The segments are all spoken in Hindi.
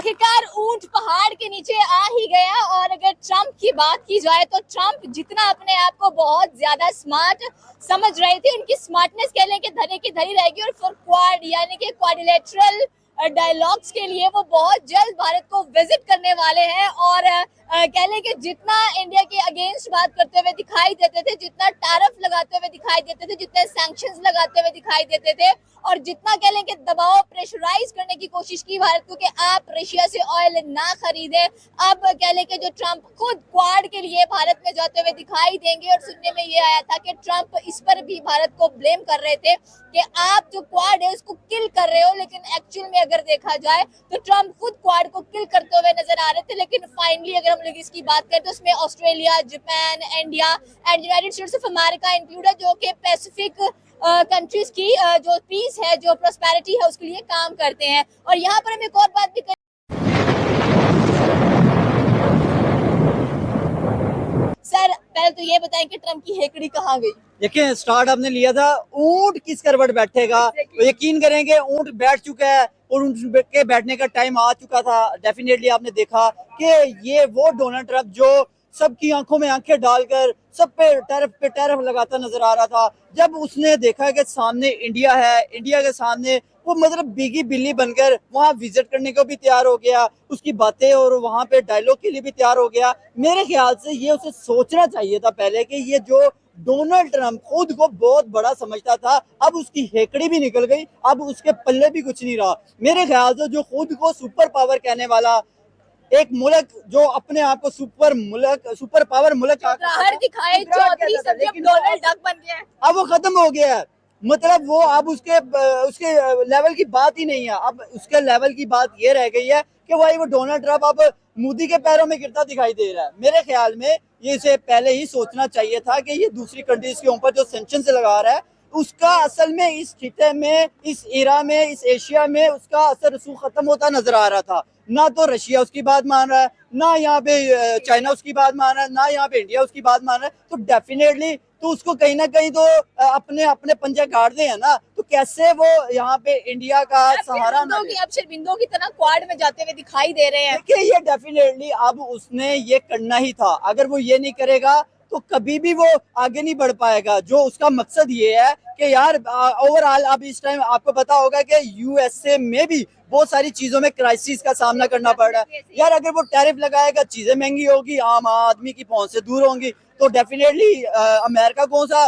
आखिरकार ऊंट पहाड़ के नीचे आ ही गया। और अगर ट्रम्प की बात की जाए तो ट्रम्प जितना अपने आप को बहुत ज्यादा स्मार्ट समझ रहे थे, उनकी स्मार्टनेस कह लें कि धरे की धरी रहेगी। और फॉर क्वाड यानी कि क्वाड्रिलेटरल डायलॉग्स के लिए वो बहुत जल्द भारत को विजिट करने वाले हैं। और कह लें कि जितना इंडिया के अगेंस्ट बात करते हुए दिखाई देते थे, जितना टैरिफ लगाते हुए दिखाई देते थे, जितने सैंक्शंस लगाते हुए दिखाई देते थे, और जितना कह लें कि दबाव प्रेशराइज करने की कोशिश की भारत को कि आप रशिया से ऑयल ना खरीदें, अब कह लें कि जो ट्रम्प खुद क्वाड के लिए भारत में जाते हुए दिखाई देंगे। और सुनने में ये आया था कि ट्रम्प इस पर भी भारत को ब्लेम कर रहे थे कि आप जो क्वाड है उसको किल कर रहे हो, लेकिन एक्चुअल में अगर देखा जाए तो ट्रम्प खुद क्वाड को किल करते हुए नजर आ रहे थे। लेकिन फाइनली अगर हम लोग इसकी बात करें तो उसमें Australia, Japan, India and United states of America include है, जो कि पैसिफिक कंट्रीज की जो पीस है, जो प्रोस्पेरिटी है, उसके लिए काम करते हैं। और यहाँ पर हम एक और बात भी सर, पहले तो ये बताएं कि ट्रम्प की हेकड़ी कहाँ गई? देखिए, स्टार्ट आपने लिया था ऊंट किस करवट बैठेगा। तो यकीन करेंगे ऊंट बैठ चुका है और ऊंट के बैठने का टाइम आ चुका था। डेफिनेटली आपने देखा कि ये वो डोनाल्ड ट्रम्प जो सबकी आंखों में आंखें डालकर सब पे टैरिफ लगाता नजर आ रहा था, जब उसने देखा कि सामने इंडिया है, इंडिया के सामने वो मतलब बीगी बिल्ली बनकर वहां विजिट करने को भी तैयार हो गया, उसकी बातें और वहां पे डायलॉग के लिए भी तैयार हो गया। मेरे ख्याल से ये उसे सोचना चाहिए था पहले कि ये जो डोनाल्ड ट्रम्प खुद को बहुत बड़ा समझता था, अब उसकी हेकड़ी भी निकल गई, अब उसके पल्ले भी कुछ नहीं रहा। मेरे ख्याल से जो खुद को सुपर पावर कहने वाला एक मुल्क, जो अपने आप को सुपर पावर मुल्क दिखाए, डोनाल्ड डक बन गया, अब वो खत्म हो गया है। मतलब वो अब उसके लेवल की बात ही नहीं है। अब उसके लेवल की बात ये रह गई है कि भाई वो डोनाल्ड ट्रम्प अब मोदी के पैरों में गिरता दिखाई दे रहा है। मेरे ख्याल में ये इसे पहले ही सोचना चाहिए था कि ये दूसरी कंट्रीज के ऊपर जो सैंक्शन से लगा रहा है, उसका असल में इस खिते में, इस एरा में, इस एशिया में उसका असर रसूख खत्म होता नजर आ रहा था। ना तो रशिया उसकी बात मान रहा है, ना यहाँ पे चाइना उसकी बात मान रहा है, ना यहाँ पे इंडिया उसकी बात मान रहा है। तो डेफिनेटली तो उसको कहीं ना कहीं तो अपने अपने पंजे गाड़ते हैं ना, तो कैसे वो यहाँ पे इंडिया का सहारा ना ले। अब शर्मिंदों की तरह क्वाड में जाते हुए दिखाई दे रहे हैं। देखिए, ये डेफिनेटली अब उसने ये करना ही था। अगर वो ये नहीं करेगा तो कभी भी वो आगे नहीं बढ़ पाएगा। जो उसका मकसद ये है कि यार ओवरऑल अब इस टाइम आपको पता होगा कि यूएसए में भी बहुत सारी चीजों में क्राइसिस का सामना करना पड़ रहा है। यार अगर वो टैरिफ लगाएगा, चीजें महंगी होगी, आम आदमी की पहुंच से दूर होंगी, तो डेफिनेटली अमेरिका कौन सा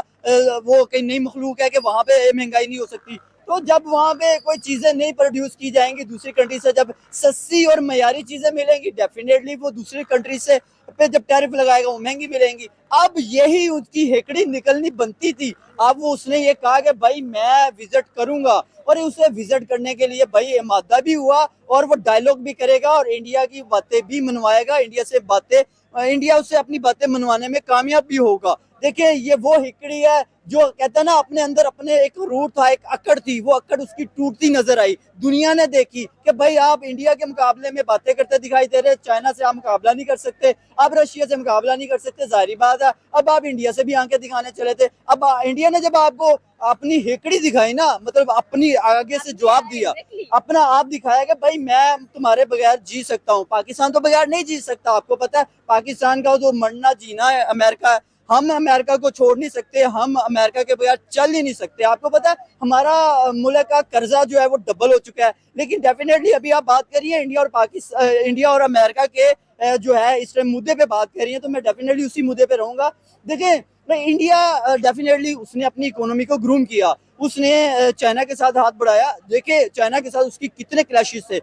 वो कहीं नई मखलूक है कि वहां पे महंगाई नहीं हो सकती। तो जब वहां पे कोई चीजें नहीं प्रोड्यूस की जाएंगी दूसरी कंट्री से, जब सस्ती और मयारी चीजें मिलेंगी, डेफिनेटली वो दूसरी कंट्री से पे जब टैरिफ लगाएगा वो महंगी मिलेंगी। अब यही उसकी हेकड़ी निकलनी बनती थी। अब वो उसने ये कहा कि भाई मैं विजिट करूंगा, और उसे विजिट करने के लिए भाई मादा भी हुआ और वो डायलॉग भी करेगा और इंडिया की बातें भी मनवाएगा, इंडिया उससे अपनी बातें मनवाने में कामयाब भी होगा। देखिए, ये वो हिकड़ी है जो कहता है ना, अपने अंदर अपने एक रूट था, एक अकड़ थी, वो अकड़ उसकी टूटती नजर आई। दुनिया ने देखी कि भाई आप इंडिया के मुकाबले में बातें करते दिखाई दे रहे, चाइना से आप मुकाबला नहीं कर सकते, आप रशिया से मुकाबला नहीं कर सकते, जाहिर बात है अब आप इंडिया से भी आंखें दिखाने चले थे। अब इंडिया ने जब आपको अपनी हेकड़ी दिखाई ना, मतलब अपनी आगे से जवाब दिया, अपना आप दिखाया कि भाई मैं तुम्हारे बगैर जी सकता हूँ, पाकिस्तान तो बगैर नहीं जी सकता। आपको पता है पाकिस्तान का जो मरना जीना है अमेरिका है, हम अमेरिका को छोड़ नहीं सकते, हम अमेरिका के बगैर चल ही नहीं सकते। आपको पता है हमारा मुल्क का कर्जा जो है वो डबल हो चुका है। लेकिन डेफिनेटली अभी आप बात करिए इंडिया और अमेरिका के जो है इस मुद्दे पे बात करिए, तो मैं डेफिनेटली उसी मुद्दे पे रहूंगा। देखिए, इंडिया डेफिनेटली उसने अपनी इकोनॉमी को ग्रूम किया, उसने चाइना के साथ हाथ बढ़ाया। देखिए, चाइना के साथ उसकी कितने क्लैशेस थे,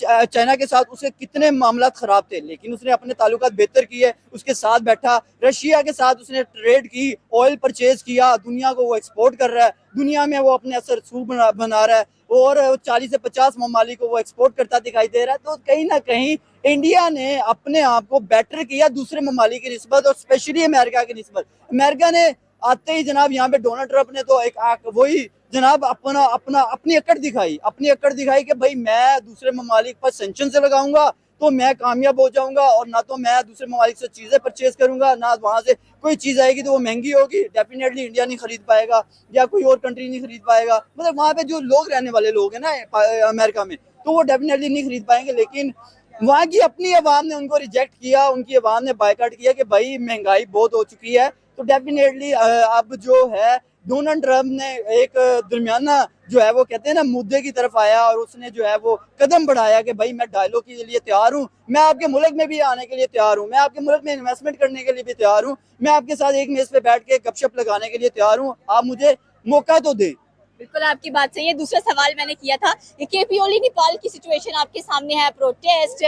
चाइना के साथ उसके कितने मामला खराब थे, लेकिन उसने अपने ताल्लुकात बेहतर किए, उसके साथ बैठा। रशिया के साथ उसने ट्रेड की, ऑयल परचेज किया, दुनिया को वो एक्सपोर्ट कर रहा है, दुनिया में वो अपने असर सूख बना रहा है, और 40 से 50 ममालिक को वो एक्सपोर्ट करता दिखाई दे रहा है। तो कहीं ना कहीं इंडिया ने अपने आप को बेटर किया दूसरे ममालिक की निस्बत, और स्पेशली अमेरिका की निस्बत। अमेरिका ने आते ही जनाब यहाँ पे डोनाल्ड ट्रम्प ने तो एक वही जनाब अपनी अकड़ दिखाई कि भाई मैं दूसरे ममालिक पर सैंक्शन से लगाऊंगा तो मैं कामयाब हो जाऊंगा, और ना तो मैं दूसरे ममालिक से चीजें परचेज करूंगा, ना वहां से कोई चीज आएगी तो वो महंगी होगी, डेफिनेटली इंडिया नहीं खरीद पाएगा या कोई और कंट्री नहीं खरीद पाएगा। मतलब वहां पे जो लोग रहने वाले लोग हैं ना अमेरिका में, तो वो डेफिनेटली नहीं खरीद पाएंगे। लेकिन वहाँ की अपनी आवाम ने उनको रिजेक्ट किया, उनकी आवाम ने बायकॉट किया कि भाई महंगाई बहुत हो चुकी है। तो डेफिनेटली अब जो है डोनाल्ड ट्रम्प ने एक दरमियाना जो है वो कहते हैं ना मुद्दे की तरफ आया और उसने जो है वो कदम बढ़ाया कि भाई मैं डायलॉग के लिए तैयार हूँ, मैं आपके मुल्क में भी आने के लिए तैयार हूँ, मैं आपके मुल्क में इन्वेस्टमेंट करने के लिए भी तैयार हूँ, मैं आपके साथ एक मेज पे बैठ के गपशप लगाने के लिए तैयार हूँ, आप मुझे मौका तो दे। बिल्कुल आपकी बात सही है। दूसरा सवाल मैंने किया था कि केपी ओली नेपाल की सिचुएशन आपके सामने है, प्रोटेस्ट,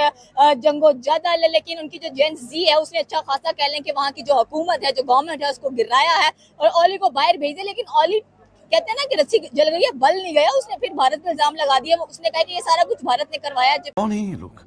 जंगो जदल, लेकिन उनकी जो जेन जी है उसने अच्छा खासा कह लें कि वहाँ की जो हुकूमत है, जो गवर्नमेंट है, उसको गिराया है और ओली को बाहर भेज दिया। लेकिन ओली कहते हैं ना कि रस्सी जल गई है, बल नहीं गया, उसने फिर भारत पर इल्जाम लगा दिया। उसने कहा कि ये सारा कुछ भारत ने करवाया। कौन है ये लोग,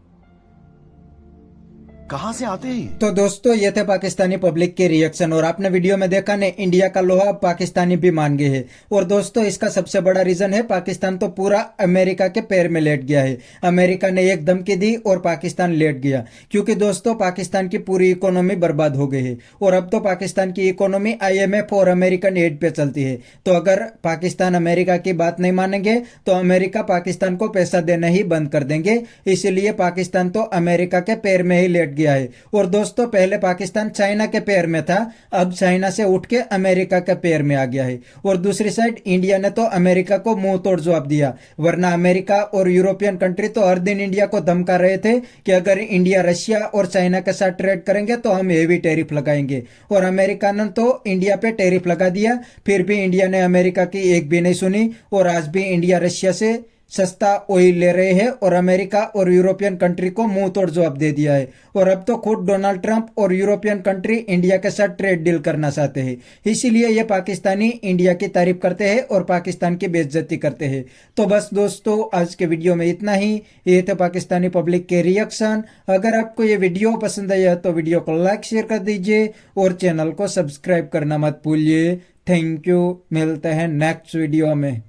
कहां से आते हैं? तो दोस्तों ये थे पाकिस्तानी पब्लिक के रिएक्शन। और आपने वीडियो में देखा ने इंडिया का लोहा पाकिस्तानी भी मान गए हैं। और दोस्तों इसका सबसे बड़ा रीजन है पाकिस्तान तो पूरा अमेरिका के पैर में लेट गया है। अमेरिका ने एक धमकी दी और पाकिस्तान लेट गया, क्योंकि दोस्तों पाकिस्तान की पूरी इकोनॉमी बर्बाद हो गई है। और अब तो पाकिस्तान की इकोनॉमी IMF और अमेरिकन एड पे चलती है। तो अगर पाकिस्तान अमेरिका की बात नहीं मानेंगे तो अमेरिका पाकिस्तान को पैसा देना ही बंद कर देंगे। इसलिए पाकिस्तान तो अमेरिका के पैर में ही लेट गया है। और दोस्तों पहले पाकिस्तान चाइना के पैर में था, अब चाइना से उठ के अमेरिका के पैर में आ गया है। और दूसरी साइड इंडिया ने तो अमेरिका को मुंह तोड़ जवाब दिया, वरना अमेरिका और यूरोपियन कंट्री तो हर दिन इंडिया को धमका रहे थे कि अगर इंडिया रशिया और चाइना के साथ ट्रेड करेंगे तो हम हेवी टैरिफ लगाएंगे। और अमेरिका ने तो इंडिया पे टैरिफ लगा दिया, फिर भी इंडिया ने अमेरिका की एक भी नहीं सुनी। और आज भी इंडिया रशिया से सस्ता ऑयल ले रहे हैं और अमेरिका और यूरोपियन कंट्री को मुंह तोड़ जवाब दे दिया है। और अब तो खुद डोनाल्ड ट्रंप और यूरोपियन कंट्री इंडिया के साथ ट्रेड डील करना चाहते हैं। इसीलिए ये पाकिस्तानी इंडिया की तारीफ करते हैं और पाकिस्तान की बेइज्जती करते हैं। तो बस दोस्तों आज के वीडियो में इतना ही। ये थे पाकिस्तानी पब्लिक के रिएक्शन। अगर आपको ये वीडियो पसंद आया तो वीडियो को लाइक शेयर कर दीजिए और चैनल को सब्सक्राइब करना मत भूलिए। थैंक यू, मिलते हैं नेक्स्ट वीडियो में।